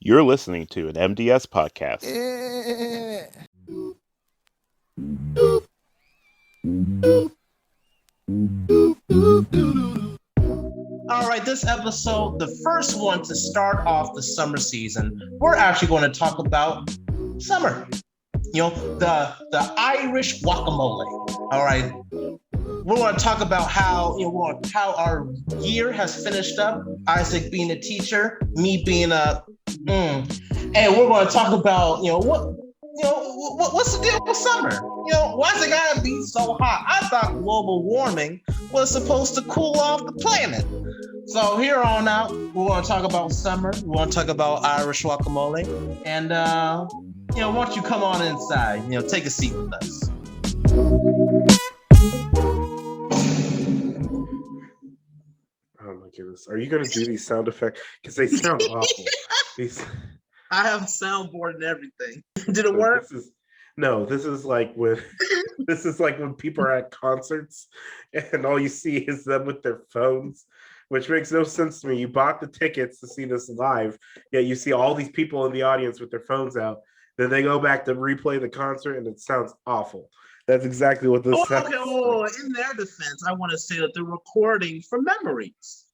You're listening to an MDS podcast. All right, this episode, the first one to start off the summer season, we're actually going to talk about summer. You know, the Irish guacamole. All right, we're going to talk about how how our year has finished up. Isaac being a teacher, me being and we're going to talk about what's the deal with summer? Why's it gotta be so hot? I thought global warming was supposed to cool off the planet. So here on out, we're going to talk about summer. We want to talk about Irish guacamole, and why don't you come on inside? Take a seat with us. Oh my goodness. Are you going to do these sound effects? Because they sound awful. I have a soundboard and everything. Did it work? This is like when people are at concerts and all you see is them with their phones, which makes no sense to me. You bought the tickets to see this live, yet you see all these people in the audience with their phones out. Then they go back to replay the concert and it sounds awful. That's exactly what this sounds like. In their defense, I want to say that they're recording from memories.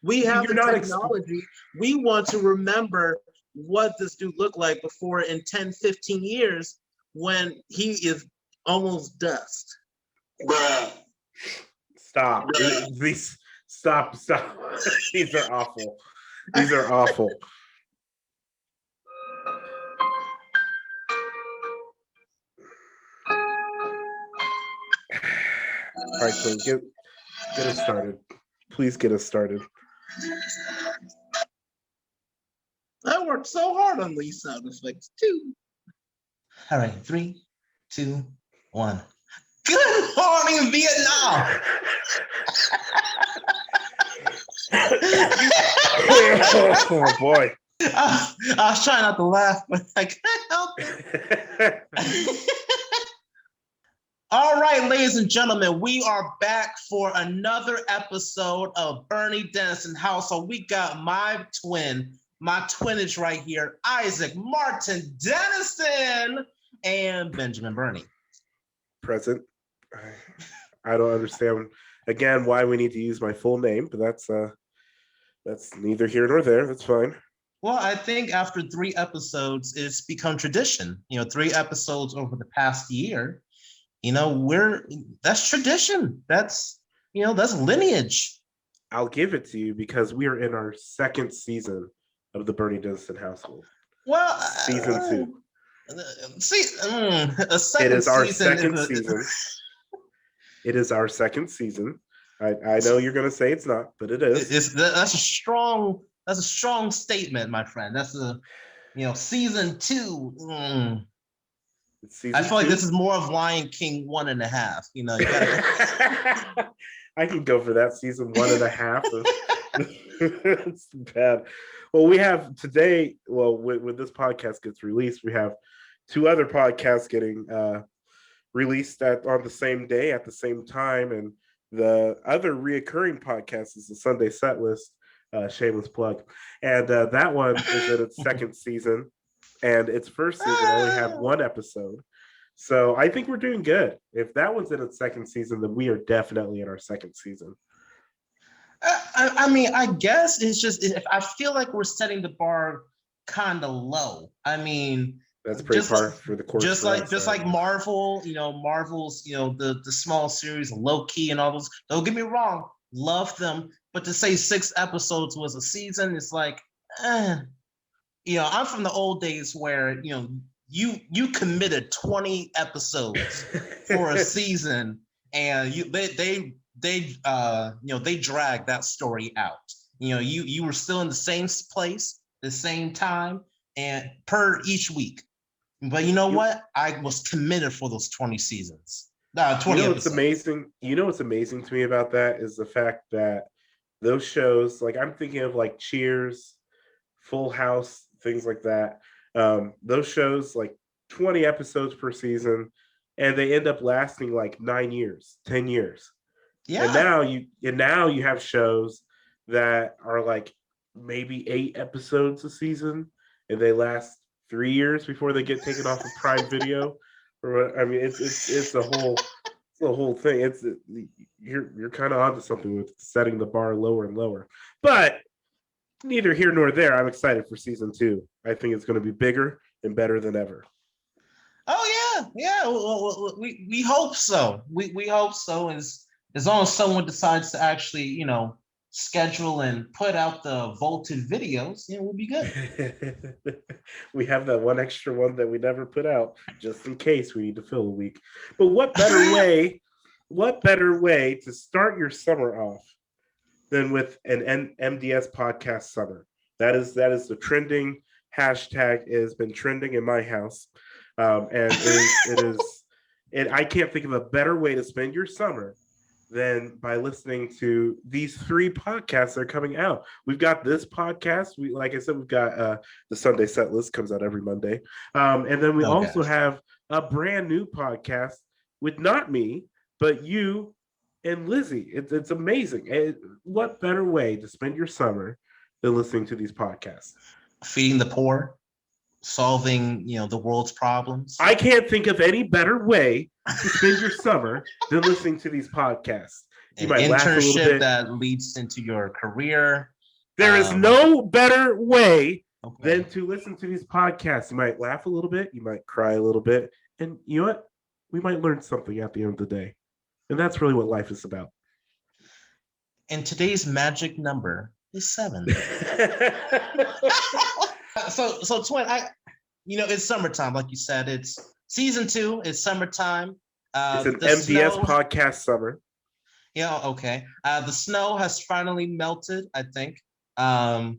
We have the technology. We want to remember what this dude looked like before in 10, 15 years when he is almost dust. Bruh. Stop. Stop. These are awful. All right, so get us started. Please get us started. I worked so hard on these sound effects too. All right, 3, 2, 1. Good morning, Vietnam. Oh boy. I was trying not to laugh, but I can't help it. All right, ladies and gentlemen, we are back for another episode of Burney, Denniston House. So we got my twinage right here, Isaac Martin Denniston and Benjamin Burney. Present. I don't understand again why we need to use my full name, but that's neither here nor there. That's fine. Well, I think after 3 episodes, it's become tradition. 3 episodes over the past year. That's tradition. That's lineage. I'll give it to you because we are in our second season of the Burney Denniston household. Well, season 2. It is our second season. It is our second season. I know you're going to say it's not, but it is. That's a strong statement, my friend. That's season 2. I feel like this is more of Lion King 1.5. You gotta... I can go for that season 1.5. It's bad. Well, we have today. Well, when this podcast gets released, we have 2 other podcasts getting released on the same day at the same time, and the other reoccurring podcast is the Sunday Set List. Shameless plug, and that one is in its second season, and its first season only had 1 episode. So I think we're doing good. If that one's in its second season, then we are definitely in our second season. I guess it's just I feel like we're setting the bar kind of low. That's pretty par for the course. Just like Marvel, Marvel's, the small series, low key, and all those. Don't get me wrong, love them, but to say 6 episodes was a season, it's like, I'm from the old days where you committed 20 episodes for a season, and they dragged that story out. You were still in the same place, the same time, and per each week. But what? I was committed for those 20 seasons. 20 what's amazing? What's amazing to me about that is the fact that those shows, like I'm thinking of like Cheers, Full House, things like that. Those shows, like 20 episodes per season, and they end up lasting like 9 years, 10 years. Yeah. And now you have shows that are like maybe 8 episodes a season, and they last 3 years before they get taken off of Prime Video. Or I mean, it's a whole thing. You're kind of onto something with setting the bar lower and lower. But neither here nor there. I'm excited for season 2. I think it's going to be bigger and better than ever. Oh yeah. Well, we hope so. We hope so. As long as someone decides to actually, schedule and put out the vaulted videos, we'll be good. We have that one extra one that we never put out just in case we need to fill a week. But what better way? What better way to start your summer off than with an MDS podcast summer? That is the trending hashtag. It has been trending in my house, and I can't think of a better way to spend your summer than by listening to these 3 podcasts that are coming out. We've got this podcast. Like I said, we've got the Sunday Set List comes out every Monday, and then we also have a brand new podcast with not me, but you and Lizzie. It's amazing. What better way to spend your summer than listening to these podcasts? Feeding the poor, solving the world's problems. I can't think of any better way to spend your summer than listening to these podcasts. You might laugh a little bit. That leads into your career. There is no better way than to listen to these podcasts. You might laugh a little bit, you might cry a little bit, and you know what? We might learn something at the end of the day. And that's really what life is about. And today's magic number is 7. So Twin, it's summertime, like you said. It's season 2. It's summertime. It's an MDS podcast summer. Yeah. Okay. The snow has finally melted, I think. I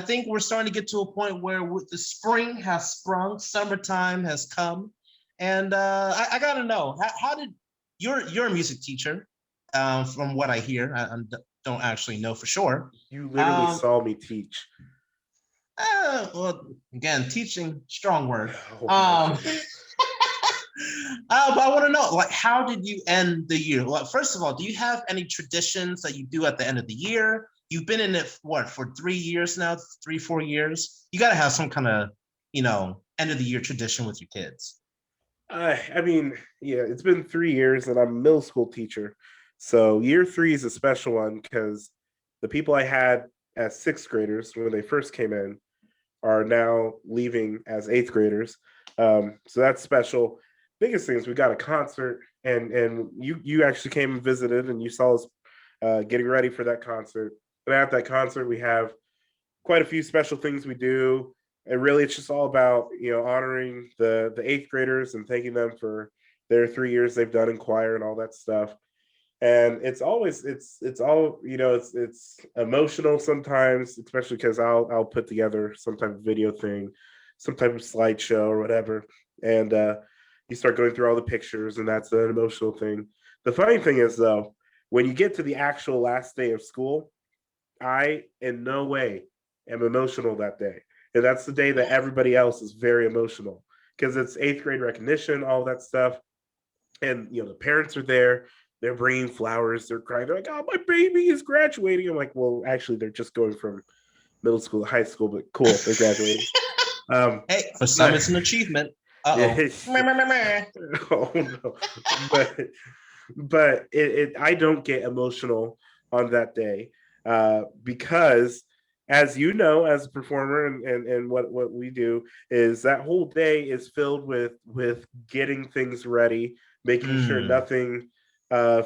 think we're starting to get to a point where the spring has sprung, summertime has come, and I gotta know, how did you're a music teacher, from what I hear. I don't actually know for sure. You literally saw me teach. Well, again, teaching, strong word. But I want to know, how did you end the year? Well, first of all, do you have any traditions that you do at the end of the year? You've been in it for 3 years now, 3-4 years. You got to have some kind of, end of the year tradition with your kids. I mean, yeah, it's been 3 years, and I'm a middle school teacher. So year 3 is a special one because the people I had as 6th graders when they first came in are now leaving as 8th graders. So that's special. Biggest thing is we got a concert, and you actually came and visited, and you saw us getting ready for that concert. And at that concert, we have quite a few special things we do. And really, it's just all about honoring the 8th graders and thanking them for their 3 years they've done in choir and all that stuff. And it's always it's emotional sometimes, especially because I'll put together some type of video thing, some type of slideshow or whatever, and you start going through all the pictures, and that's an emotional thing. The funny thing is, though, when you get to the actual last day of school, I in no way am emotional that day, and that's the day that everybody else is very emotional because it's 8th grade recognition, all that stuff, and the parents are there. They're bringing flowers. They're crying. They're like, "Oh, my baby is graduating." I'm like, "Well, actually, they're just going from middle school to high school, but cool, they're graduating." Hey, for some, it's an achievement. Oh no, but I don't get emotional on that day because, as you know, as a performer, and what we do is that whole day is filled with getting things ready, making sure nothing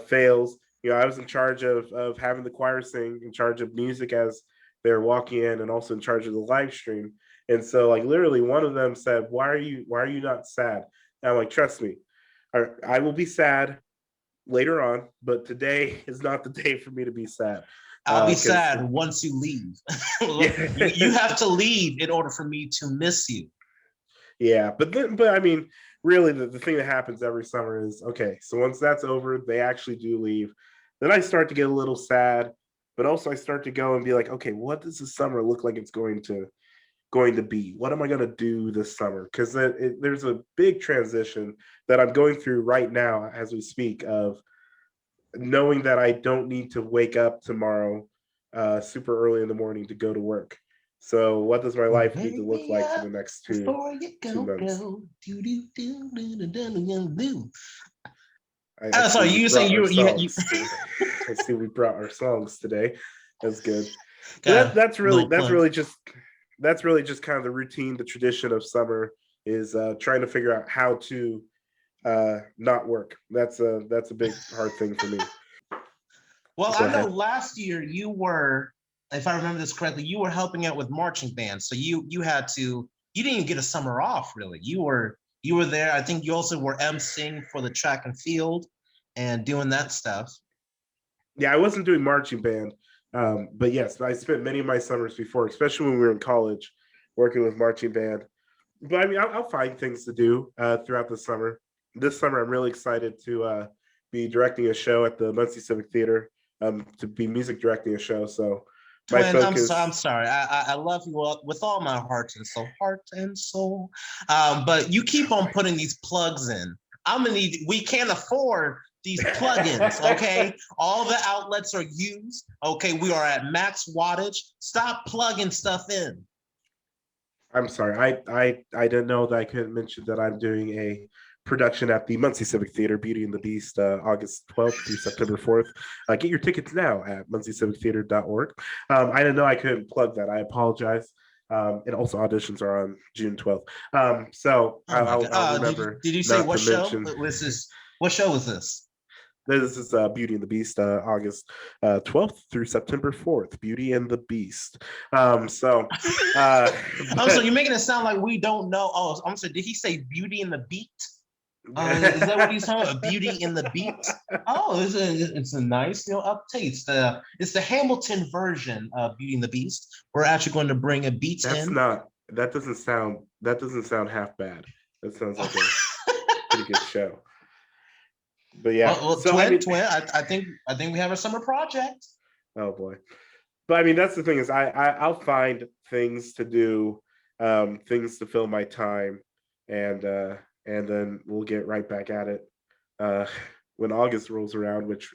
fails. I was in charge of having the choir sing, in charge of music as they're walking in, and also in charge of the live stream. And so, literally, one of them said, why are you not sad?" And I'm like, "Trust me, I will be sad later on, but today is not the day for me to be sad." I'll be sad once you leave. You have to leave in order for me to miss you. Yeah, but I mean, really, the thing that happens every summer is, okay, so once that's over, they actually do leave. Then I start to get a little sad, but also I start to go and be like, okay, what does the summer look like it's going to be? What am I going to do this summer? Because there's a big transition that I'm going through right now as we speak, of knowing that I don't need to wake up tomorrow super early in the morning to go to work. So what does my life need to Wake look me like for up the next before you 2 months? go. Do, do, do, do, do, do, do, do. I see Sorry, we you brought saying our you songs. I see we brought our songs today. That's good. got But a little that's plug. really just kind of the routine, the tradition of summer is trying to figure out how to not work. That's a big hard thing for me. Well, Go I know ahead. last year you were, if I remember this correctly, you were helping out with marching band. So you had to, you didn't even get a summer off really. You were there. I think you also were emceeing for the track and field and doing that stuff. Yeah, I wasn't doing marching band, but yes, I spent many of my summers before, especially when we were in college, working with marching band. But I mean, I'll find things to do throughout the summer. This summer, I'm really excited to be directing a show at the Muncie Civic Theater, to be music directing a show. So my Twin, I'm focus, sorry. I love you with all my heart and soul. But you keep on putting these plugs in. I'm gonna need. We can't afford these plugins. Okay, all the outlets are used. Okay, we are at max wattage. Stop plugging stuff in. I'm sorry, I didn't know that I couldn't mention that I'm doing a production at the Muncie Civic Theater, Beauty and the Beast, August 12th through September 4th. Get your tickets now at munciecivictheater.org. I didn't know I couldn't plug that. I apologize. And also auditions are on June 12th. So Oh my I'll god. remember Did you say not what to show? mention Was this? What show was this? this is Beauty and the Beast, August 12th through September 4th. Beauty and the Beast. So, uh, Oh, so you're but making it sound like we don't know. Oh, I'm sorry. Did he say Beauty and the Beat? Is that what he's talking about? Beauty in the Beat? Oh, it's a nice, update. It's the Hamilton version of Beauty and the Beast. We're actually going to bring a beat that's in. not that doesn't sound half bad. That sounds like a pretty good show. But yeah, Well, so I mean, twin. I think we have a summer project. oh boy. But I mean, that's the thing is I'll find things to do, things to fill my time, and then we'll get right back at it uh, when August rolls around, which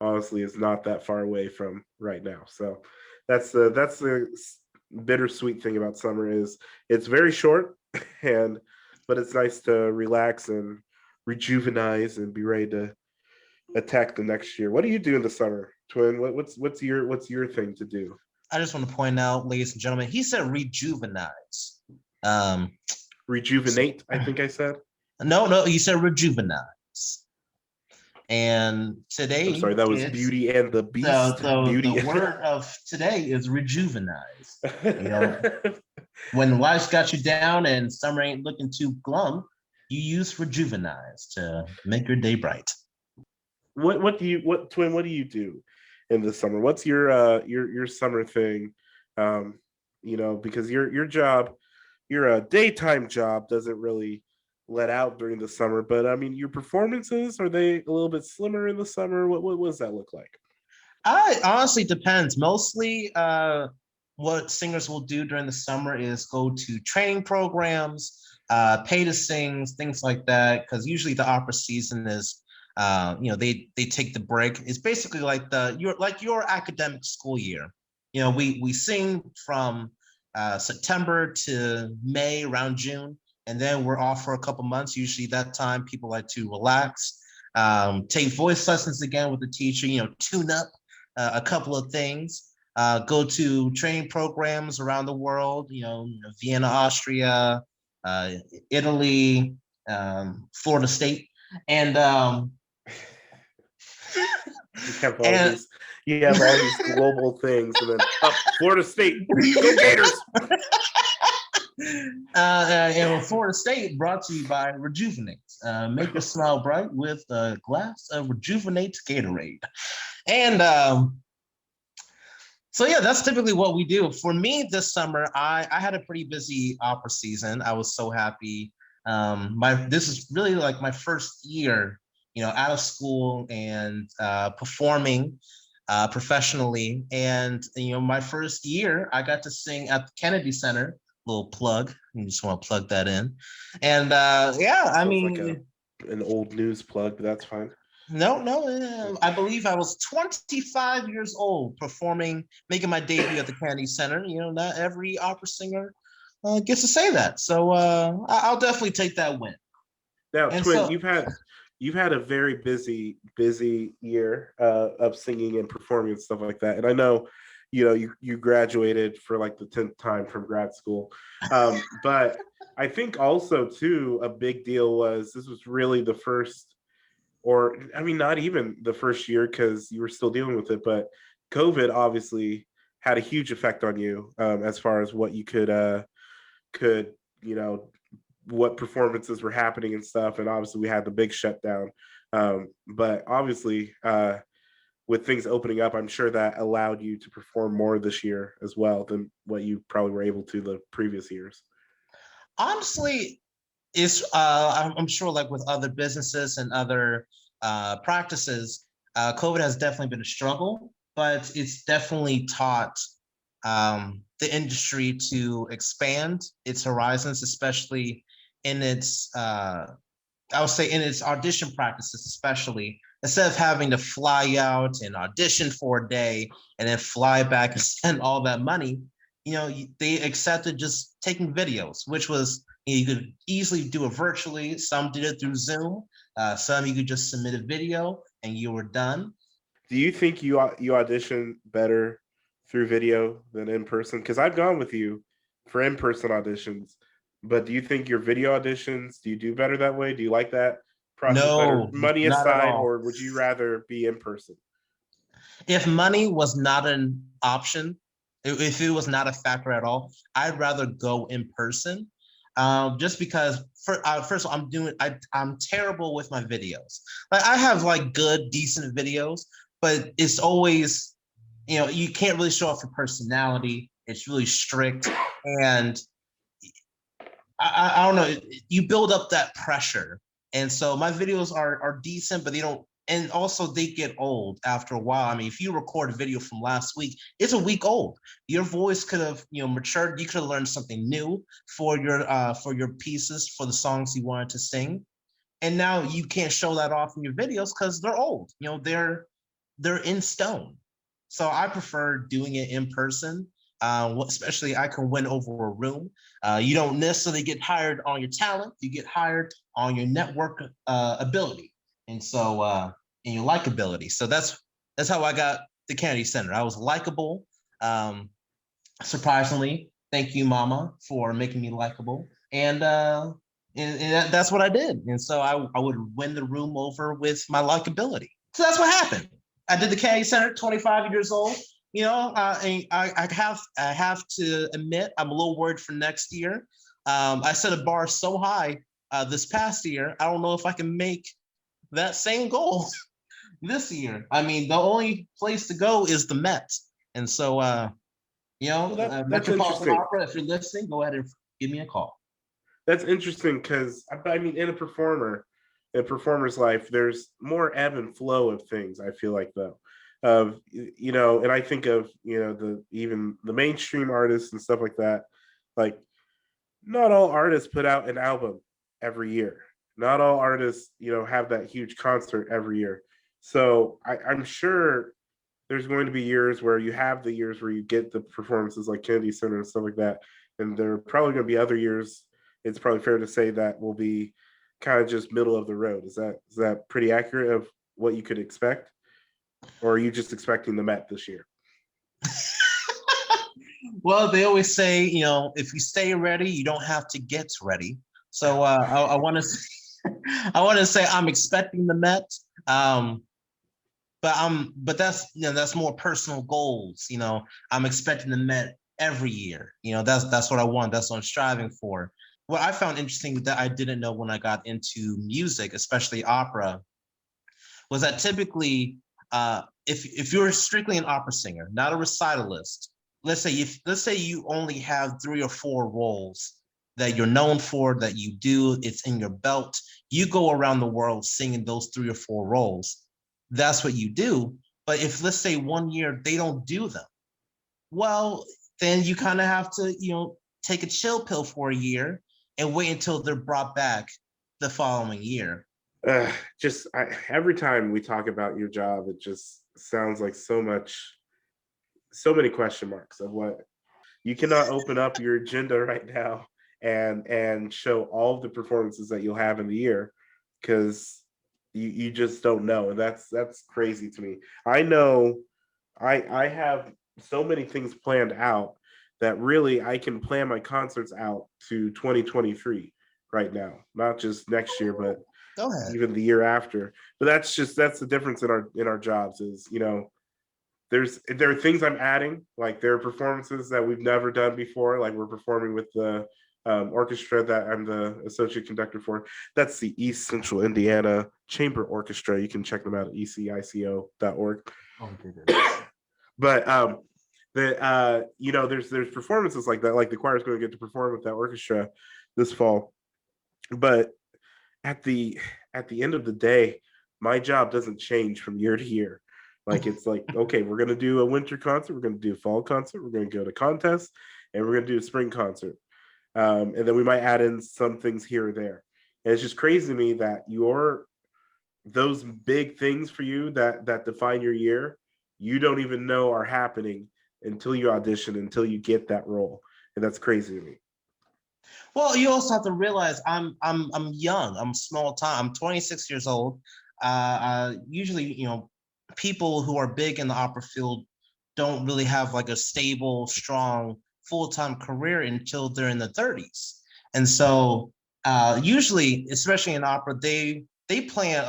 honestly is not that far away from right now. So that's the bittersweet thing about summer is it's very short, and but it's nice to relax and rejuvenize and be ready to attack the next year. What do you do in the summer, Twin? What's your thing to do? I just want to point out, ladies and gentlemen, he said rejuvenize. Um, so, Rejuvenate, I think I said. no, he said rejuvenize. And I'm today sorry, that was it's Beauty and the the Beast. the Beauty. the word of today is rejuvenize. You know, when life's got you down and summer ain't looking too glum, you use rejuvenize to make your day bright. What Twin? What do you do in the summer? What's your summer thing? Um, because your job, your daytime job doesn't really let out during the summer. But I mean, your performances, are they a little bit slimmer in the summer? What does that look like? I honestly depends. Mostly, what singers will do during the summer is go to training programs, pay to sing, things like that. Because usually the opera season is, they take the break. It's basically like your academic school year. We sing from September to May, around June, and then we're off for a couple months. Usually that time people like to relax, take voice lessons again with the teacher. Tune up a couple of things. Go to training programs around the world. Vienna, Austria, uh, Italy, Florida State, and You have all and these you have all these global things, and then Florida State, go Gators! and Florida State brought to you by Rejuvenate. Make your smile bright with a glass of Rejuvenate Gatorade. And so yeah, that's typically what we do. For me this summer, I had a pretty busy opera season. I was so happy. This is really like my first year, out of school and performing professionally. And my first year, I got to sing at the Kennedy Center. Little plug. I just want to plug that in. And yeah, I Sounds like mean, an old news plug, but that's fine. No. I believe I was 25 years old making my debut at the Kennedy Center. Not every opera singer gets to say that. So I'll definitely take that win. Now, And Twin, so, you've had a very busy year of singing and performing and stuff like that. And I know, you graduated for like the 10th time from grad school. But I think also too a big deal was this was really the first, or I mean, not even the first year because you were still dealing with it, but COVID obviously had a huge effect on you as far as what you could you know what performances were happening and stuff. And obviously we had the big shutdown. But obviously, with things opening up, I'm sure that allowed you to perform more this year as well than what you probably were able to the previous years. honestly, it's I'm sure, like with other businesses and other practices, COVID has definitely been a struggle, but it's definitely taught the industry to expand its horizons, especially in its I would say in its audition practices, especially instead of having to fly out and audition for a day and then fly back and spend all that money. They accepted just taking videos, which was, you could easily do it virtually. Some did it through Zoom. Some you could just submit a video and you were done. Do you think you audition better through video than in person? Because I've gone with you for in person auditions, but do you think your video auditions, do you do better that way? Do you like that process better, No, money not at aside, all. or would you rather be in person? If money was not an option, if it was not a factor at all, I'd rather go in person. Just because, first of all, I'm terrible with my videos. Like, I have like good, decent videos, but it's always, you can't really show off your personality. It's really strict, and I don't know. You build up that pressure, and so my videos are decent, but they don't. And also, they get old after a while. I mean, if you record a video from last week, it's a week old. Your voice could have, matured. You could have learned something new for your pieces, for the songs you wanted to sing, and now you can't show that off in your videos because they're old. They're in stone. So I prefer doing it in person. Especially, I can win over a room. You don't necessarily get hired on your talent; you get hired on your network ability, and so and your likability. So that's how I got the Kennedy Center. I was likable. Um, Surprisingly, thank you, Mama, for making me likable, and that's what I did. And so I would win the room over with my likability. So that's what happened. I did the Kennedy Center, 25 years old. I have to admit, I'm a little worried for next year. I set a bar so high this past year. I don't know if I can make that same goal this year. I mean, the only place to go is the Met, and so Well, that's Metropolitan interesting. Opera. If you're listening, go ahead and give me a call. That's interesting because I mean, in a performer's life, there's more ebb and flow of things. I feel like though, and I think of the even the mainstream artists and stuff like that. Like, not all artists put out an album every year. Not all artists, have that huge concert every year. So I'm sure there's going to be years where you have the years where you get the performances like Kennedy Center and stuff like that. And there are probably going to be other years, it's probably fair to say, that will be kind of just middle of the road. Is that pretty accurate of what you could expect? Or are you just expecting the Met this year? Well, they always say, if you stay ready, you don't have to get ready. So I want to, I want to say I'm expecting the Met, but that's more personal goals. I'm expecting the Met every year. That's what I want. That's what I'm striving for. What I found interesting that I didn't know when I got into music, especially opera, was that typically, if you're strictly an opera singer, not a recitalist, let's say you only have 3 or 4 roles that you're known for, that you do, it's in your belt. You go around the world singing those 3 or 4 roles. That's what you do. But if, let's say, one year they don't do them, well, then you kind of have to, take a chill pill for a year and wait until they're brought back the following year. Every time we talk about your job, it just sounds like so many question marks of what you cannot open up your agenda right now and show all the performances that you'll have in the year because you just don't know, and that's crazy to me. I know I have so many things planned out that really I can plan my concerts out to 2023 right now, not just next year, but Go ahead. even the year after. But that's the difference in our jobs is, there are things I'm adding, like there are performances that we've never done before, like we're performing with the orchestra that I'm the associate conductor for. That's the East Central Indiana Chamber Orchestra. You can check them out at ecico.org. Oh, goodness. But there's performances like that, like the choir's going to get to perform with that orchestra this fall. But at the end of the day, my job doesn't change from year to year. Like it's like, okay, we're going to do a winter concert, we're going to do a fall concert, we're going to go to contests, and we're going to do a spring concert. And then we might add in some things here or there. And it's just crazy to me that those big things for you that define your year, you don't even know are happening until you audition, until you get that role. And that's crazy to me. Well, you also have to realize I'm young. I'm small time. I'm 26 years old. Usually, people who are big in the opera field don't really have like a stable, strong, full-time career until they're in the 30s. And so usually, especially in opera, they plan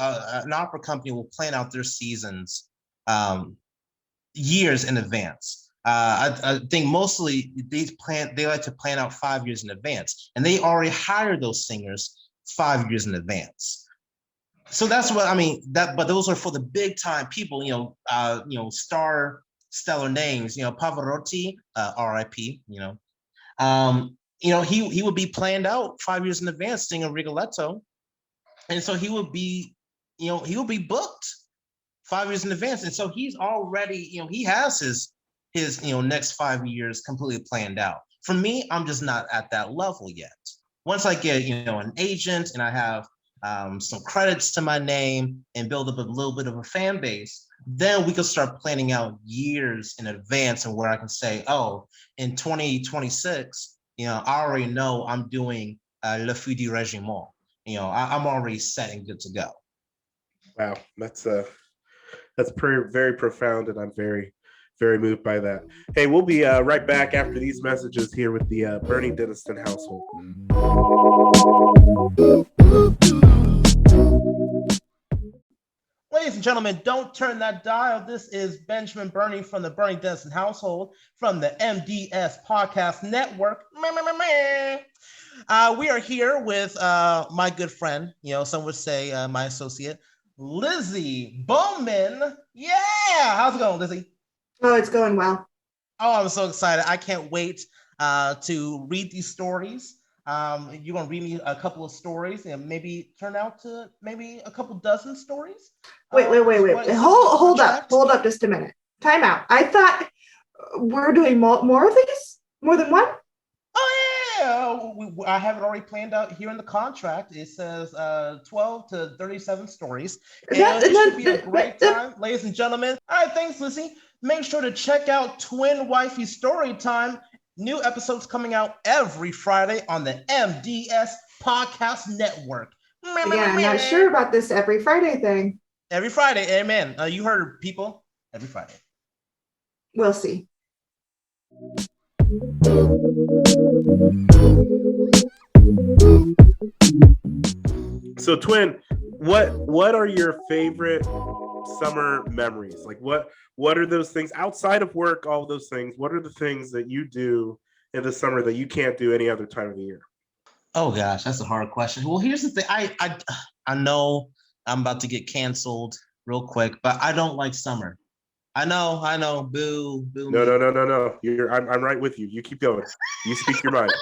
an opera company will plan out their seasons years in advance. I think mostly they like to plan out 5 years in advance, and they already hire those singers 5 years in advance. So that's what I mean. But those are for the big time people, star stellar names. Pavarotti, R.I.P. He would be planned out 5 years in advance singing Rigoletto, and so he would be booked 5 years in advance, and so he's already, he has his next 5 years completely planned out. For me, I'm just not at that level yet. Once I get an agent and I have some credits to my name and build up a little bit of a fan base, then we can start planning out years in advance, and where I can say, oh, in 2026, I already know I'm doing Le Feu du Régiment. I'm already set and good to go. Wow, that's very profound, and I'm very, very moved by that. Hey, we'll be right back after these messages here with the Burney Denniston household. Ladies and gentlemen, don't turn that dial. This is Benjamin Burney from the Burney Denniston household from the MDS Podcast Network. We are here with my good friend, some would say my associate, Lizzie Bowman. Yeah, how's it going, Lizzie? Oh, it's going well. Oh, I'm so excited. I can't wait to read these stories. You're going to read me a couple of stories and maybe turn out to maybe a couple dozen stories. Wait. Hold up just a minute. Time out. I thought we're doing more of these? More than one? Oh, yeah. I have it already planned out here in the contract. It says 12 to 37 stories. And it should be a great time, ladies and gentlemen. All right, thanks, Lizzie. Make sure to check out Twin Wifey Story Time. New episodes coming out every Friday on the MDS Podcast Network. Yeah, I'm not sure about this every Friday thing. Every Friday, amen. You heard, people. Every Friday. We'll see. So, Twin, what are your favorite summer memories? Like, what are those things outside of work? All of those things. What are the things that you do in the summer that you can't do any other time of the year? Oh gosh, that's a hard question. Well, here's the thing. I know I'm about to get canceled real quick, but I don't like summer. I know. Boo. No. I'm right with you. You keep going. You speak your mind.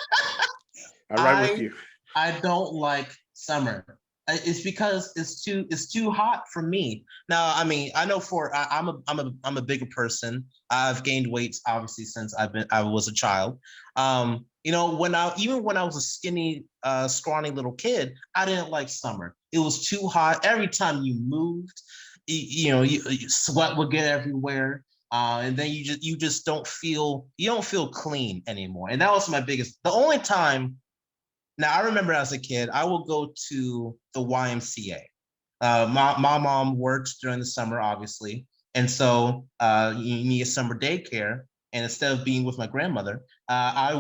I'm right with you. I don't like summer. It's because it's too hot for me. Now, I mean, I know I'm a bigger person. I've gained weight obviously since I was a child. When I was a skinny, scrawny little kid, I didn't like summer. It was too hot. Every time you moved, sweat would get everywhere. And then you just don't feel clean anymore. And that was my biggest. The only time now, I remember as a kid, I would go to the YMCA. My mom worked during the summer, obviously. And so you need a summer daycare. And instead of being with my grandmother, I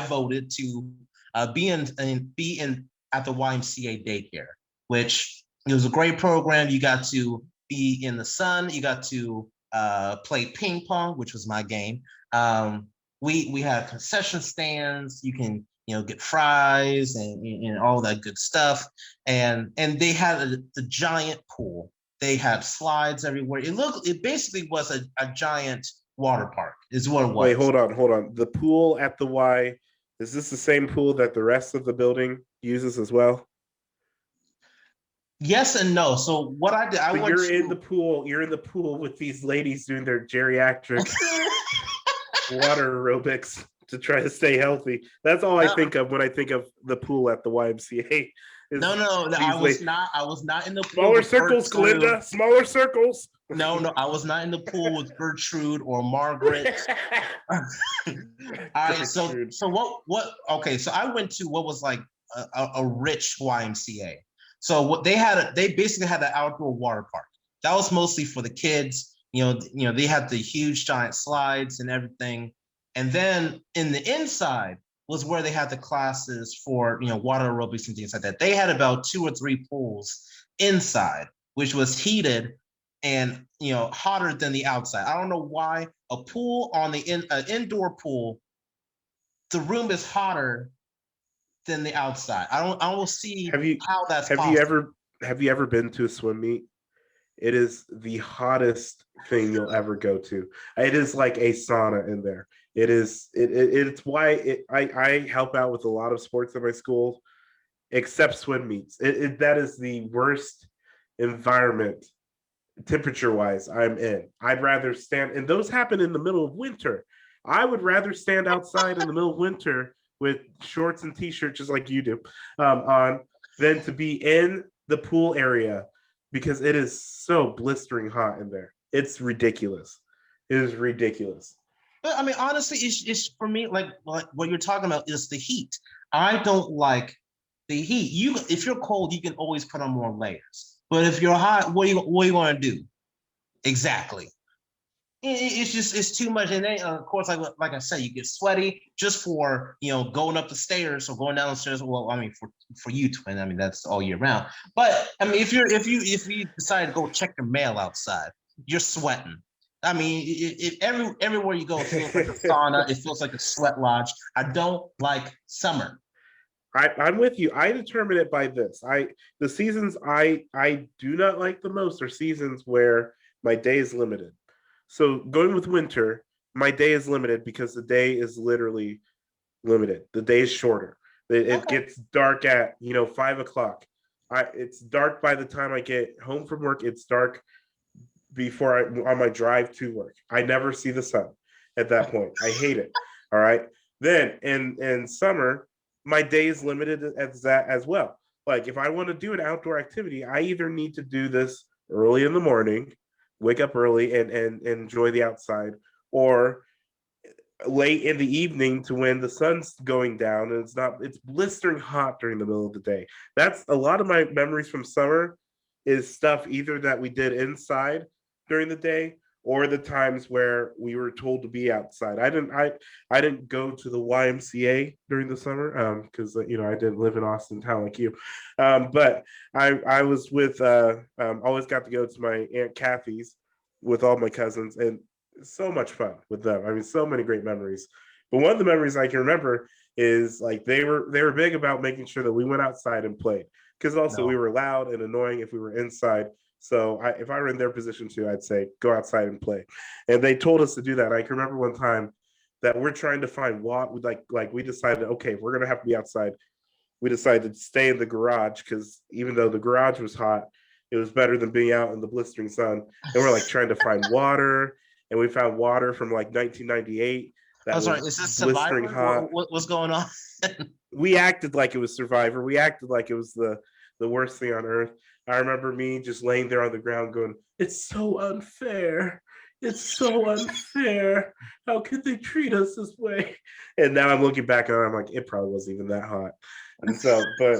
voted to be in at the YMCA daycare, which it was a great program. You got to be in the sun. You got to play ping pong, which was my game. We had concession stands. You can get fries and all that good stuff. And they had the giant pool. They had slides everywhere. It basically was a giant water park, is what it was. Wait, hold on. The pool at the Y, is this the same pool that the rest of the building uses as well? Yes and no. So what I did, you're in the pool with these ladies doing their geriatric water aerobics to try to stay healthy. That's all I think of when I think of the pool at the YMCA. No, I was not in the pool. Smaller circles, Glinda. Smaller circles. No, I was not in the pool with Gertrude or Margaret. All right, so what? Okay, so I went to what was like a rich YMCA. So what they basically had an outdoor water park. That was mostly for the kids. They had the huge giant slides and everything. And then in the inside was where they had the classes for, water aerobics and things like that. They had about 2 or 3 pools inside, which was heated and, hotter than the outside. I don't know why a pool on the indoor pool, the room is hotter than the outside. I don't see how that's possible. Have you ever been to a swim meet? It is the hottest thing you'll ever go to. It is like a sauna in there. It's why I help out with a lot of sports at my school, except swim meets. That is the worst environment temperature wise I'm in. I'd rather stand, and those happen in the middle of winter. I would rather stand outside in the middle of winter with shorts and t-shirts just like you do on than to be in the pool area because it is so blistering hot in there. It's ridiculous. It is ridiculous. But I mean, honestly, it's for me like what you're talking about is the heat. I don't like the heat. If you're cold, you can always put on more layers. But if you're hot, what are you going to do? Exactly. It's too much, and then of course, like I said, you get sweaty just for going up the stairs or going down the stairs. Well, I mean, for you, twin, I mean that's all year round. But I mean, if you decide to go check your mail outside, you're sweating. I mean, everywhere you go, it feels like a sauna. It feels like a sweat lodge. I don't like summer. I'm with you. I determine it by this. The seasons I do not like the most are seasons where my day is limited. So going with winter, my day is limited because the day is literally limited. The day is shorter. It gets dark at 5 o'clock. It's dark by the time I get home from work. It's dark before on my drive to work. I never see the sun at that point. I hate it. All right. Then in summer, my day is limited as that as well. Like if I want to do an outdoor activity, I either need to do this early in the morning, wake up early and enjoy the outside, or late in the evening to when the sun's going down and it's blistering hot during the middle of the day. That's a lot of my memories from summer is stuff either that we did inside during the day or the times where we were told to be outside. I didn't go to the YMCA during the summer because I didn't live in Austin town like you, but I was with always got to go to my Aunt Kathy's with all my cousins, and so much fun with them. I mean, so many great memories. But one of the memories I can remember is like they were big about making sure that we went outside and played because we were loud and annoying if we were inside. So if I were in their position too, I'd say go outside and play. And they told us to do that. I can remember one time that we're trying to find water. Like we decided, okay, if we're gonna have to be outside, we decided to stay in the garage because even though the garage was hot, it was better than being out in the blistering sun. And we're like trying to find water, and we found water from like 1998 that was sorry, is this blistering Survivor? hot. What's going on? We acted like it was Survivor. We acted like it was the worst thing on earth. I remember me just laying there on the ground going, "It's so unfair. It's so unfair. How could they treat us this way?" And now I'm looking back and I'm like, it probably wasn't even that hot. And so, but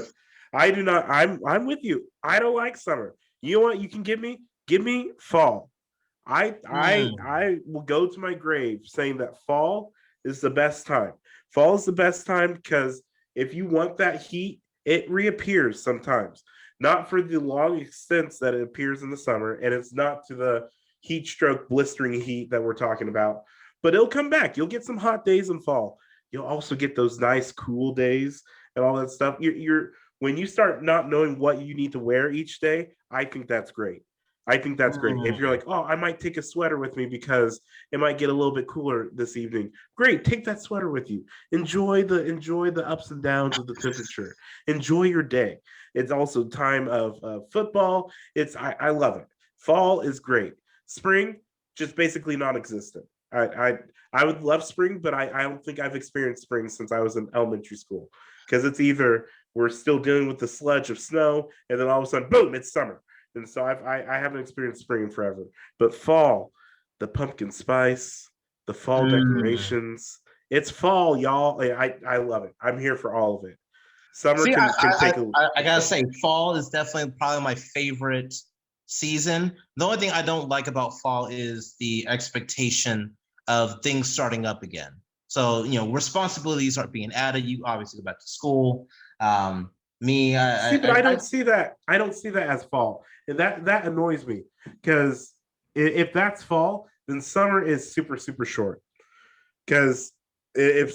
I do not. I'm with you. I don't like summer. You know what? You can give me fall. I will go to my grave saying that fall is the best time. Fall is the best time because if you want that heat, it reappears sometimes. Not for the long extents that it appears in the summer, and it's not to the heat stroke, blistering heat that we're talking about. But it'll come back. You'll get some hot days in fall. You'll also get those nice cool days and all that stuff. You're when you start not knowing what you need to wear each day, I think that's great. I think that's great. If you're like, oh, I might take a sweater with me because it might get a little bit cooler this evening. Great, take that sweater with you. Enjoy the ups and downs of the temperature. Enjoy your day. It's also time of football. I love it. Fall is great. Spring, just basically non-existent. I would love spring, but I don't think I've experienced spring since I was in elementary school because it's either we're still dealing with the sludge of snow and then all of a sudden, boom, it's summer. And so I haven't experienced spring in forever. But fall, the pumpkin spice, the fall decorations, it's fall, y'all. I love it. I'm here for all of it. Summer can take a. I gotta say, fall is definitely probably my favorite season. The only thing I don't like about fall is the expectation of things starting up again. So, responsibilities are being added. You obviously go back to school. But I don't see that. I don't see that as fall, and that annoys me because if that's fall, then summer is super super short. Because to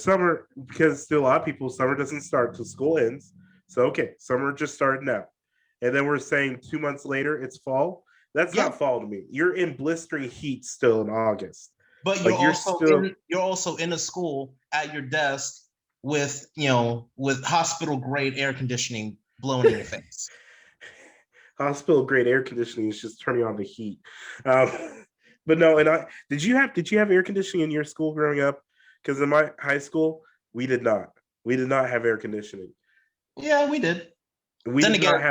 a lot of people, summer doesn't start till school ends. So okay, summer just started now, and then we're saying 2 months later it's fall. That's not fall to me. You're in blistering heat still in August, but you're also in a school at your desk with hospital grade air conditioning blowing in your face. Hospital grade air conditioning is just turning on the heat. But no, and did you have air conditioning in your school growing up? Because in my high school, we did not. We did not have air conditioning. Yeah, we did. Then again,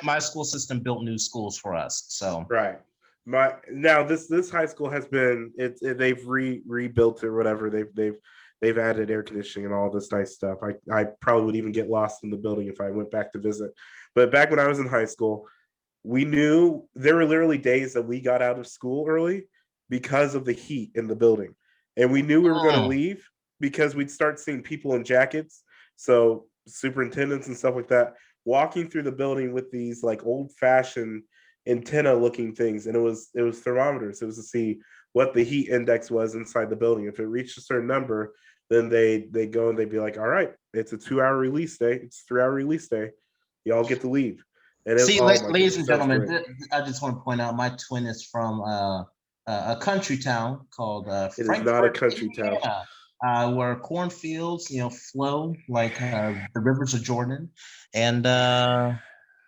my school system built new schools for us. So right. This high school has been they've rebuilt it or whatever. They've added air conditioning and all this nice stuff. I probably would even get lost in the building if I went back to visit. But back when I was in high school, we knew there were literally days that we got out of school early because of the heat in the building. And we knew we were going to leave because we'd start seeing people in jackets. So superintendents and stuff like that walking through the building with these like old fashioned antenna looking things. And it was thermometers. It was to see what the heat index was inside the building. If it reached a certain number, then they go and they'd be like, all right, it's a 2-hour release day. It's a 3-hour release day. Y'all get to leave. And ladies and gentlemen, I just want to point out my twin is from a country town called it is not a country town where cornfields flow like the rivers of Jordan, and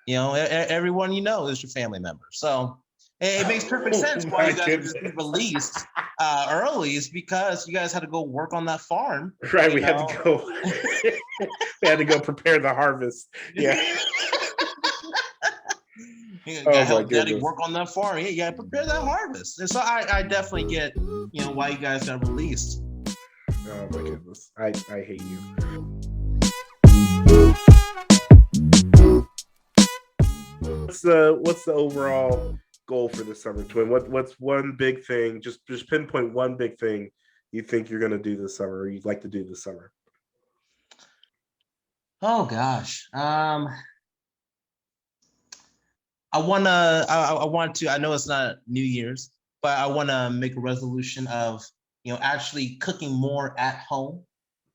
everyone is your family member. So it makes perfect sense why you guys were released early is because you guys had to go work on that farm. Right, we had to go. We had to go prepare the harvest. Yeah. You gotta help daddy work on that farm. Yeah, you gotta prepare that harvest. And so I definitely get, why you guys got released. Oh my goodness. I hate you. What's the overall goal for the summer, twin? What's one big thing? Just pinpoint one big thing you think you're gonna do this summer or you'd like to do this summer. Oh gosh. I want to, I know it's not New Year's, but I want to make a resolution of, actually cooking more at home,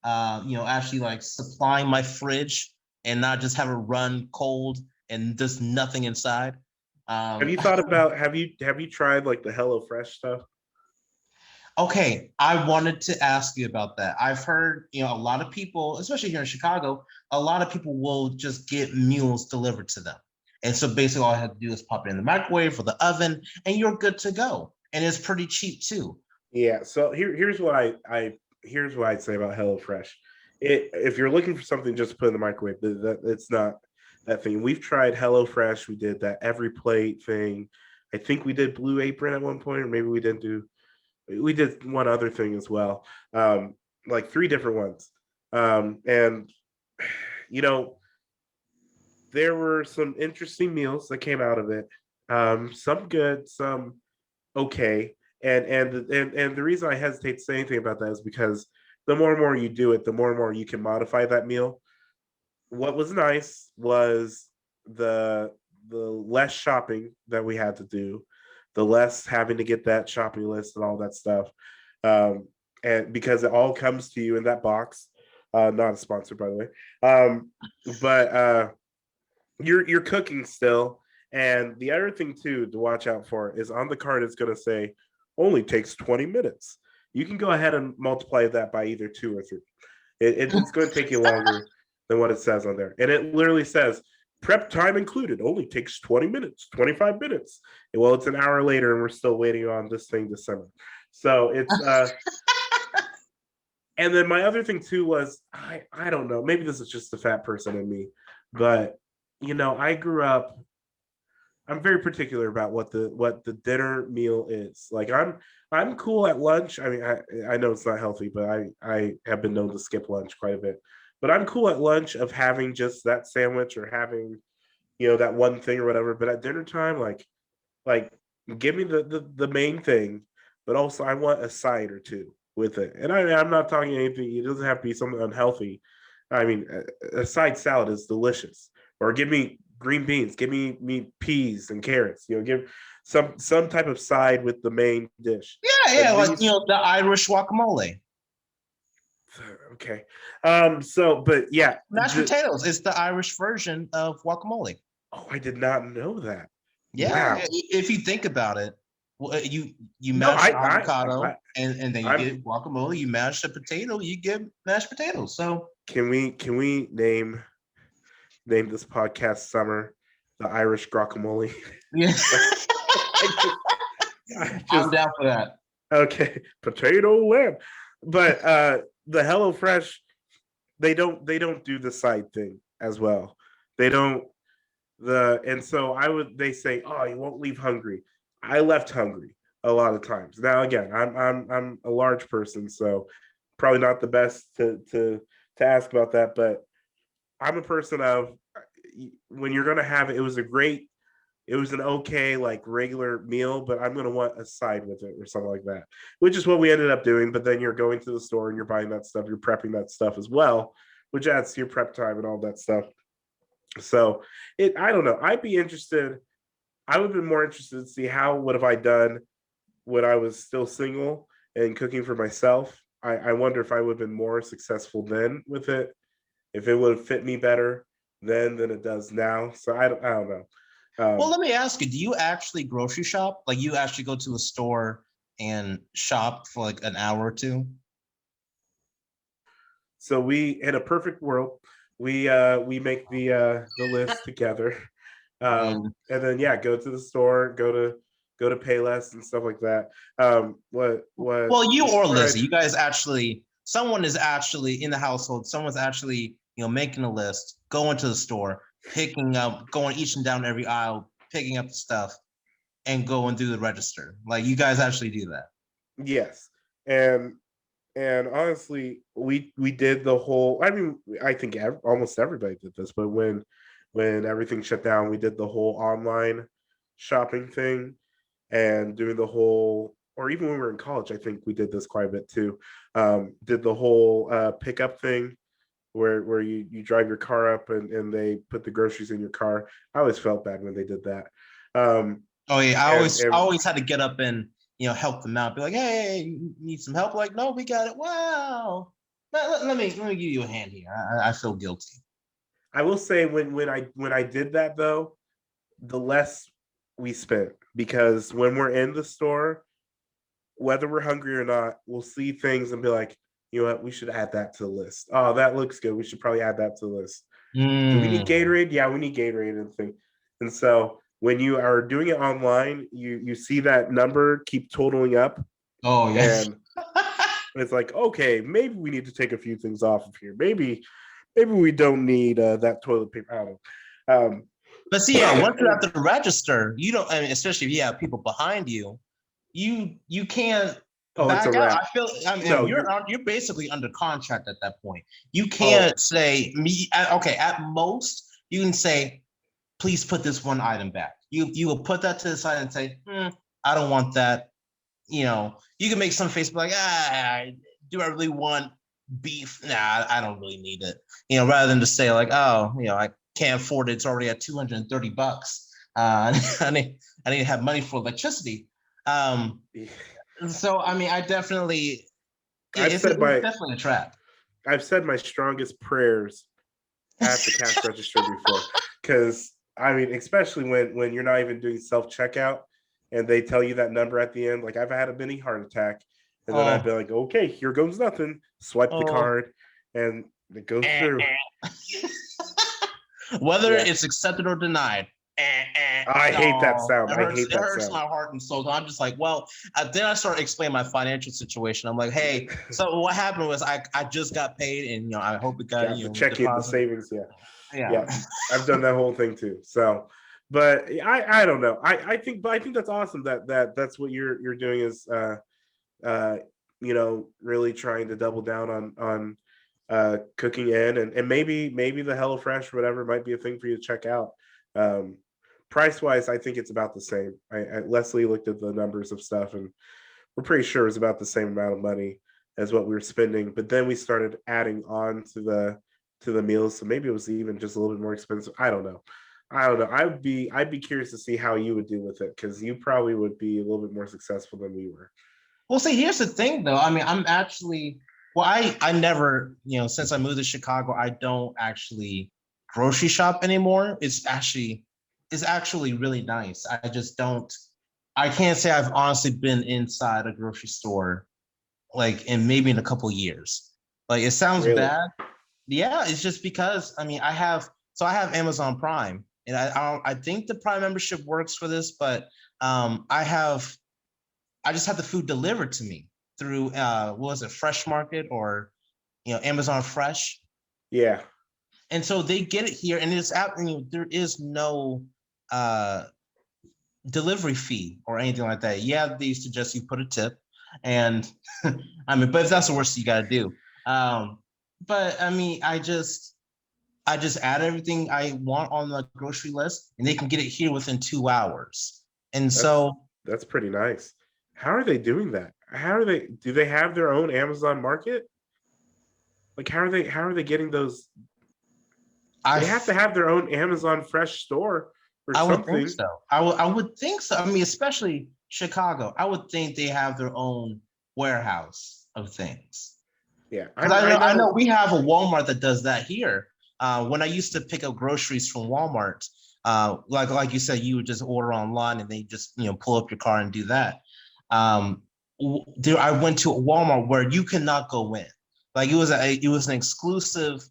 actually like supplying my fridge and not just have it run cold and there's nothing inside. Have you thought about, have you tried like the HelloFresh stuff? Okay, I wanted to ask you about that. I've heard, a lot of people, especially here in Chicago, a lot of people will just get meals delivered to them. And so basically all I have to do is pop it in the microwave or the oven and you're good to go. And it's pretty cheap too. Yeah. So here's what here's what I'd say about HelloFresh. If you're looking for something just to put in the microwave, it's not that thing. We've tried HelloFresh. We did that every plate thing. I think we did Blue Apron at one point, or maybe we didn't do. We did one other thing as well, like 3 different ones. And you know, there were some interesting meals that came out of it. Some good, some okay. And the reason I hesitate to say anything about that is because the more and more you do it, the more and more you can modify that meal. What was nice was the less shopping that we had to do, the less having to get that shopping list and all that stuff. And because it all comes to you in that box. Not a sponsor, by the way. But you're cooking still. And the other thing too to watch out for is on the card it's going to say only takes 20 minutes. You can go ahead and multiply that by either 2 or 3. It's going to take you longer than what it says on there. And it literally says prep time included only takes 20 minutes, 25 minutes. Well, it's an hour later and we're still waiting on this thing to simmer. So it's and then my other thing too was I don't know, maybe this is just the fat person in me, but I grew up. I'm very particular about what the dinner meal is. Like I'm cool at lunch. I mean, I know it's not healthy, but I have been known to skip lunch quite a bit. But I'm cool at lunch of having just that sandwich or having, that one thing or whatever. But at dinner time, like give me the main thing, but also I want a side or two with it. And I'm not talking anything. It doesn't have to be something unhealthy. I mean, a side salad is delicious. Or give me green beans, give me peas and carrots. Give some type of side with the main dish. Yeah, like the Irish guacamole. Okay. But yeah, Mashed potatoes. It's the Irish version of guacamole. Oh, I did not know that. Yeah, wow. If you think about it, you mash avocado and then you get guacamole. You mash the potato, you get mashed potatoes. So can we name this podcast summer the Irish guacamole? Yeah. I'm down for that. Okay, potato lamb. But the HelloFresh, they don't do the side thing as well. They don't and so they say, oh, you won't leave hungry. I left hungry a lot of times. Now again, I'm a large person, so probably not the best to ask about that, but I'm a person of when you're gonna have it, it was an okay, like regular meal, but I'm gonna want a side with it or something like that, which is what we ended up doing. But then you're going to the store and you're buying that stuff, you're prepping that stuff as well, which adds to your prep time and all that stuff. So I don't know. I would have been more interested to see how would have I done when I was still single and cooking for myself. I wonder if I would have been more successful then with it, if it would have fit me better then than it does now. So I don't know. Well, let me ask you, do you actually grocery shop? Like you actually go to a store and shop for like an hour or two? So in a perfect world, we make the list together. And then go to the store, go to Payless and stuff like that. Well, you or Lizzie, you guys someone is actually in the household, someone's actually, making a list, going to the store, going each and down every aisle, picking up the stuff and go and do the register. Like you guys actually do that. Yes. And honestly, we did the whole, I mean, I think almost everybody did this, but when everything shut down, we did the whole online shopping thing and doing the whole, or even when we were in college, I think we did this quite a bit too. Did the whole pickup thing where you drive your car up and they put the groceries in your car. I always felt bad when they did that. Oh yeah, I always had to get up and help them out. Be like, hey, you need some help? Like, no, we got it. Wow. Let me give you a hand here. I feel guilty. I will say when I did that though, the less we spent, because when we're in the store, whether we're hungry or not, we'll see things and be like, you know what, we should add that to the list. Oh, that looks good. We should probably add that to the list. Do we need Gatorade? Yeah, we need Gatorade and thing. And so when you are doing it online, you see that number keep totaling up. Oh, yes. And it's like, okay, maybe we need to take a few things off of here. Maybe we don't need that toilet paper. I don't know. But see, yeah, once you're at the register, you don't. I mean, especially if you have people behind you, you can't back out. I feel. I mean, no, you're basically under contract at that point. You can't say me. Okay, at most you can say, please put this one item back. You will put that to the side and say, I don't want that. You know, you can make some face like, do I really want beef? Nah, I don't really need it. You know, rather than to say like, oh, you know, I can't afford it. It's already at $230. I need to have money for electricity. So I mean, it's definitely a trap. I've said my strongest prayers at the cash register before, because I mean, especially when you're not even doing self-checkout and they tell you that number at the end. Like, I've had a mini heart attack, and then I'd be like, okay, here goes nothing. Swipe the card, and it goes through. Whether it's accepted or denied. I hate that sound. It hurts my heart and soul. I'm just like, well, then I started explaining my financial situation. I'm like, hey, so what happened was I just got paid, and I hope it got check in the savings. Yeah. I've done that whole thing too. So, but I don't know. I think that's awesome that's what you're doing is really trying to double down on cooking in, and maybe the HelloFresh or whatever might be a thing for you to check out. Price wise, I think it's about the same. Leslie looked at the numbers of stuff, and we're pretty sure it's about the same amount of money as what we were spending. But then we started adding on to the meals, so maybe it was even just a little bit more expensive. I don't know. I'd be curious to see how you would deal with it, because you probably would be a little bit more successful than we were. Well, see, here's the thing, though. I mean, I'm actually. Well, I never, since I moved to Chicago, I don't actually grocery shop anymore. It's actually really nice. I can't say I've honestly been inside a grocery store maybe in a couple years. Like, it sounds bad. Yeah, it's just because I have Amazon Prime, and I think the Prime membership works for this, but I just have the food delivered to me through Fresh Market or Amazon Fresh. Yeah. And so they get it here, and there is no delivery fee or anything like that. Yeah, they suggest you put a tip, and but if that's the worst you got to do. But I just add everything I want on the grocery list, and they can get it here within 2 hours. And that's pretty nice. How are they doing that? Do they have their own Amazon market? Like, how are they getting those? They have to have their own Amazon Fresh store or something. Would think so. I would think so. I mean, especially Chicago. I would think they have their own warehouse of things. Yeah. I know we have a Walmart that does that here. When I used to pick up groceries from Walmart, like you said, you would just order online and they just pull up your car and do that. I went to a Walmart where you cannot go in. Like, it was an exclusive.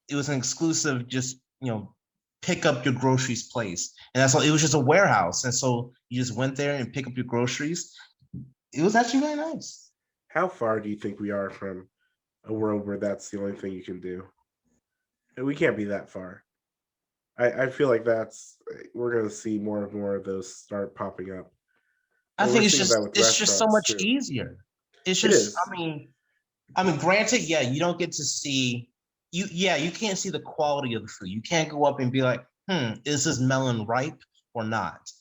It was an exclusive, just pick up your groceries place, and that's all. It was just a warehouse, and so you just went there and pick up your groceries. It was actually really nice. How far do you think we are from a world where that's the only thing you can do? We can't be that far. I feel like we're going to see more and more of those start popping up. I think it's just so much easier. It's just, I mean, granted, yeah, you don't get to see. You can't see the quality of the food. You can't go up and be like, is this melon ripe or not?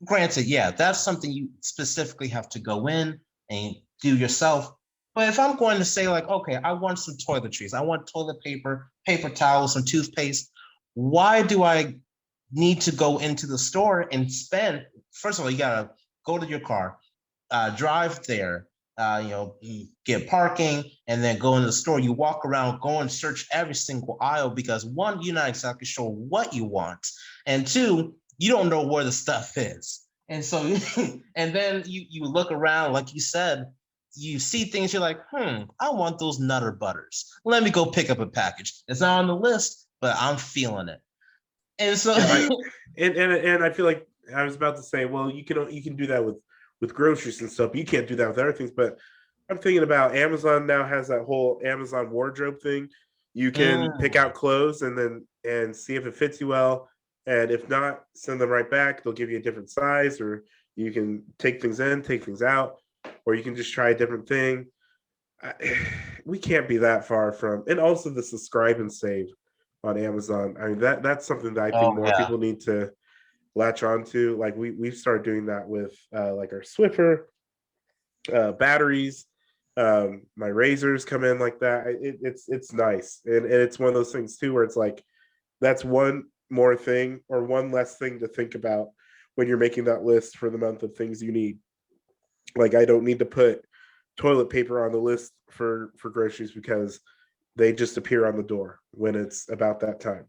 Granted, yeah, that's something you specifically have to go in and do yourself. But if I'm going to say like, okay, I want some toiletries, I want toilet paper, paper towels, some toothpaste, why do I need to go into the store and spend? First of all, you gotta go to your car, drive there, get parking, and then go in the store. You walk around, go and search every single aisle, because one, you're not exactly sure what you want, and two, you don't know where the stuff is. And so, and then you look around, like you said, you see things, you're like, I want those Nutter Butters. Let me go pick up a package. It's not on the list, but I'm feeling it. And so, and I feel like I was about to say, well, you can do that with groceries and stuff. You can't do that with other things. But I'm thinking about Amazon now has that whole Amazon wardrobe thing. You can pick out clothes and see if it fits you well. And if not, send them right back. They'll give you a different size, or you can take things in, take things out, or you can just try a different thing. We can't be that far from, and also the subscribe and save on Amazon. I mean, that's something that I think more people need to latch onto. Like we've started doing that with like our Swiffer batteries. My razors come in like that. It's nice, and it's one of those things too where it's like that's one more thing or one less thing to think about when you're making that list for the month of things you need. Like I don't need to put toilet paper on the list for groceries because they just appear on the door when it's about that time.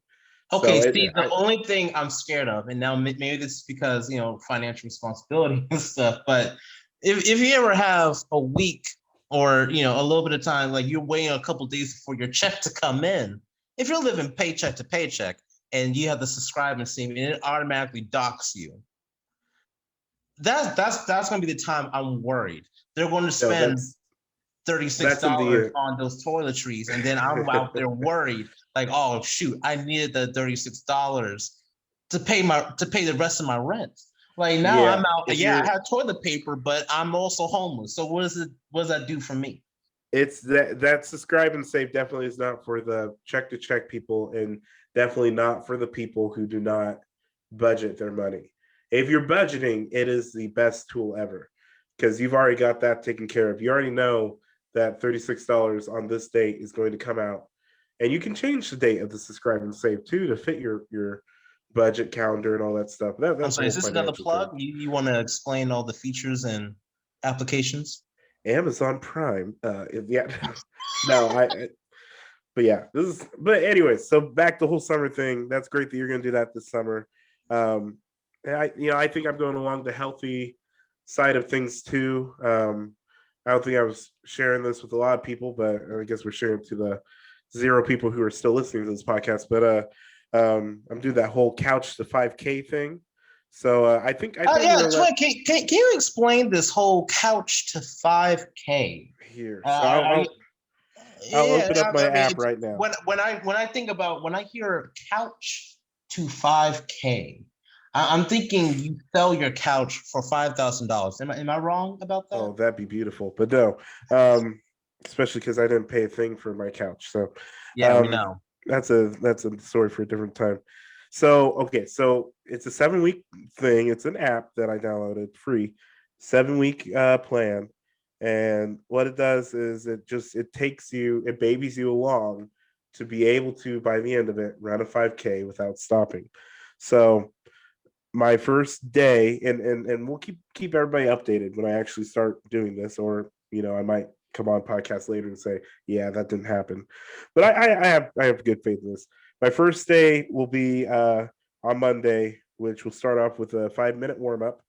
Okay, so the only thing I'm scared of, and now maybe this is because, financial responsibility and stuff, but if you ever have a week or, a little bit of time, like you're waiting a couple days for your check to come in, if you're living paycheck to paycheck and you have the subscribe and save, and it automatically docks you, that's going to be the time I'm worried. They're going to spend $36 on those toiletries, and then I'm out there worried, like, oh shoot, I needed the $36 to pay the rest of my rent. Like now I'm out. I have toilet paper, but I'm also homeless. So what does that do for me? It's that subscribe and save definitely is not for the check to check people, and definitely not for the people who do not budget their money. If you're budgeting, it is the best tool ever because you've already got that taken care of. You already know that $36 on this date is going to come out, and you can change the date of the subscribe and save too to fit your budget calendar and all that stuff. That's I'm sorry, is this another plug? You want to explain all the features and applications? Amazon Prime. But yeah, but anyway, so back to the whole summer thing. That's great that you're going to do that this summer. And I think I'm going along the healthy side of things too. I don't think I was sharing this with a lot of people, but I guess we're sharing to the 0 people who are still listening to this podcast. But I'm doing that whole couch to 5K thing. So I think can you explain this whole couch to 5K here? So I'll open up my app right now. When I hear couch to 5K, I'm thinking you sell your couch for $5,000. Am I wrong about that? Oh, that'd be beautiful, but no, especially because I didn't pay a thing for my couch. So yeah, we know. That's a story for a different time. So okay, so it's a 7-week thing. It's an app that I downloaded free, 7-week plan, and what it does is it babies you along to be able to by the end of it run a 5K without stopping. So my first day, and we'll keep everybody updated when I actually start doing this, or I might come on podcast later and say, yeah, that didn't happen. But I have good faith in this. My first day will be on Monday, which will start off with a 5-minute warm up,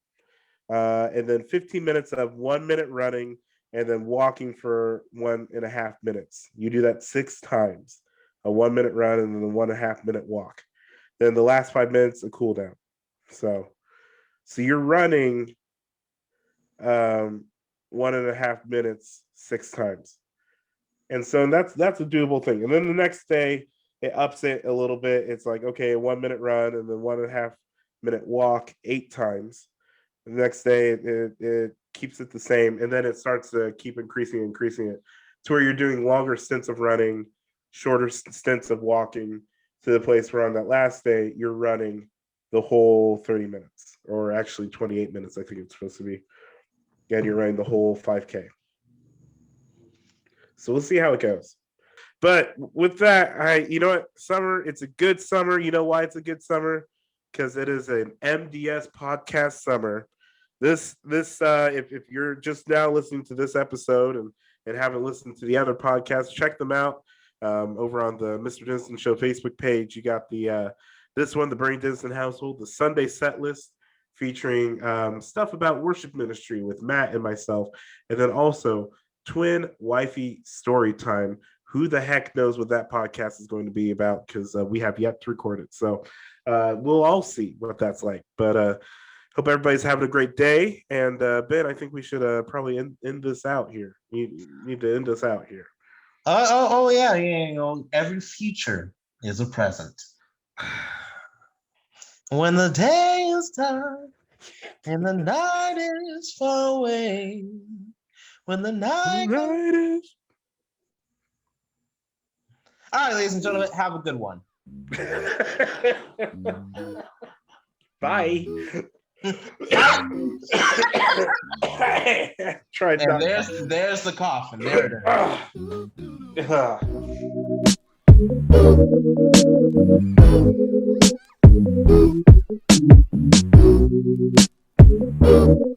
and then 15 minutes of 1 minute running, and then walking for 1.5 minutes. You do that 6 times, a 1 minute run and then a 1.5 minute walk. Then the last 5 minutes, a cool down. So you're running 1.5 minutes 6 times. And so that's a doable thing. And then the next day it ups it a little bit. It's like, okay, a 1 minute run and then 1.5 minute walk 8 times. The next day it keeps it the same. And then it starts to keep increasing it to where you're doing longer stints of running, shorter stints of walking, to the place where on that last day you're running the whole 30 minutes, or actually 28 minutes, I think it's supposed to be. And you're running the whole 5K. So we'll see how it goes. But with that, you know what? Summer, it's a good summer. You know why it's a good summer? Because it is an MDS podcast summer. This if you're just now listening to this episode and haven't listened to the other podcasts, check them out over on the Mr. Denniston Show Facebook page. You got the this one, the Burney Denniston Household, the Sunday set list. featuring stuff about worship ministry with Matt and myself, and then also Twin Wifey Story Time. Who the heck knows what that podcast is going to be about, because we have yet to record it. So we'll all see what that's like. But hope everybody's having a great day. And Ben, I think we should probably end this out here. You need to end us out here. Yeah. You know, every future is a present. When the day is done and the night is far away, when the night is... All right, ladies and gentlemen, have a good one. Bye. Try and there's the coffin. There it is.